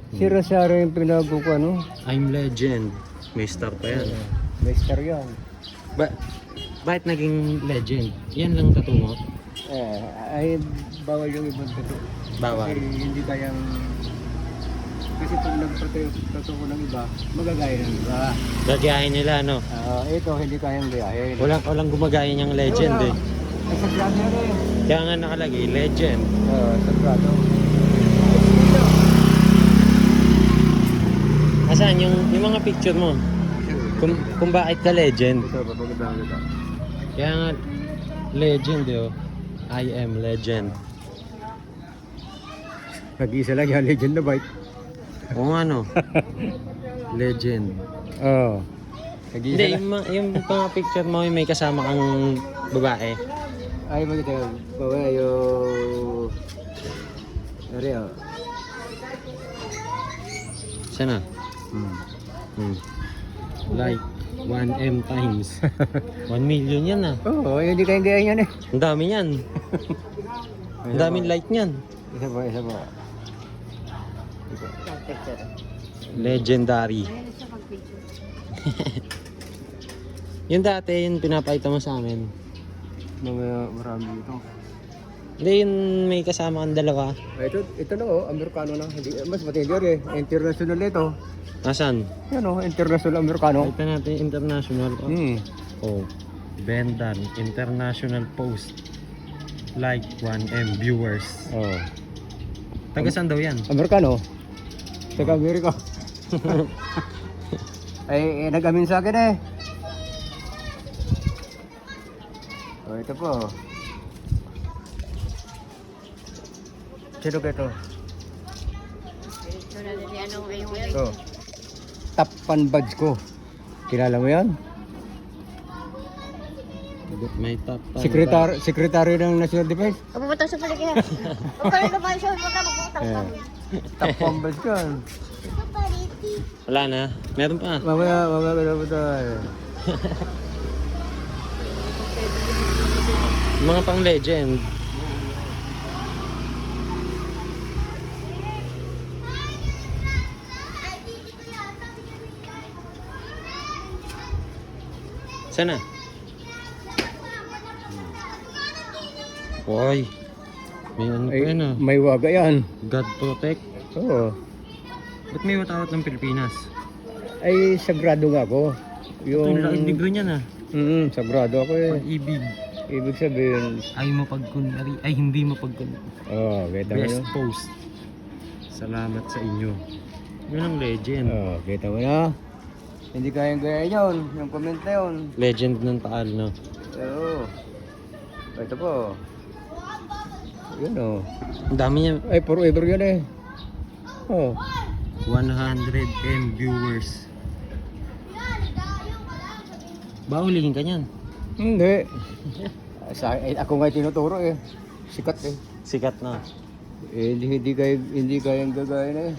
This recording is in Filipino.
Si Rosario yung pinagkukuha, no? I'm legend. May star pa yan. May star yan. Bakit naging legend? Yan lang tattoo mo? Ay, bawal yung ibang tattoo. Bawal. Kasi hindi kayang... Kasi pag nagtattoo ko ng iba, magagaya ng iba. Gagayahin nila, no? Ito, hindi kayang gayahin. Walang gumagaya niyang legend eh. Ay, sagrado yan eh. Kaya nga nakalagay, legend. Sagrado. Asan yung mga picture mo? Kung bakit ka legend? Ito, papagandaan kita. Kaya nga, legend eh. I am legend. Nag-iisa lang yan, legend na bike. Oo nga no. Legend. Oo. Nag-iisa Hindi, lang. yung mga picture mo may kasama kang babae. Ay, maganda yun. Bawa yung... Dari, oh. Sana? Like 1M times 1 million yan ah. Oo, hindi kayang gayahin yan eh. Ang dami yan. Ang daming like niyan. Isa pa. Legendary. Yung dati, yung pinapakita mo sa amin. Marami ito. Hindi, yung may kasama kang dalawa. Ito na oh, Amerikano na. Mas matindi rin eh. International ito. Asan? Yan oh, international Amerikano. Pakita natin international. Oh, Bendan, international post. Like 1M viewers. Oh. Taga saan daw yan? Amerikano? Taga Amerika. ay, nag-amin sa akin eh. Oh, ito po. Sino ka ito? Ito. Top fan badge ko. Kilala mo yan? May top. Sekretary ng National Defense. Pupunta sa paligid. Pagkaroon na ba siya? Magpupunta Yeah. Top fan badge ko. Wala na. Meron pa. Mamaya ko tayo. Mga pang legend. Sana? Hoy. May ano pa yan ah. May waga yan. God protect. Oo. Ba't may watawat ng Pilipinas? Ay, sagrado nga ako. Ito yung laking libro niyan ah. Sagrado ako eh. Pag-ibig. Ibig sabihin, Ay mapagkunwari. Ay hindi mapagkunwari. kita mo Best na. post. Salamat sa inyo. Yun ang legend. Kita mo na. Hindi kayang gaya yun. Yung comment na yun. Legend ng Taal, no? Oo. Ito po. Yun o. Ang dami niya. Ay, forever yun eh. Oh. 100M viewers. Baulihin ka niyan. Hindi. Ako nga tinuturo eh. Sikat eh. Sikat na. Hindi kayang gagaya na eh.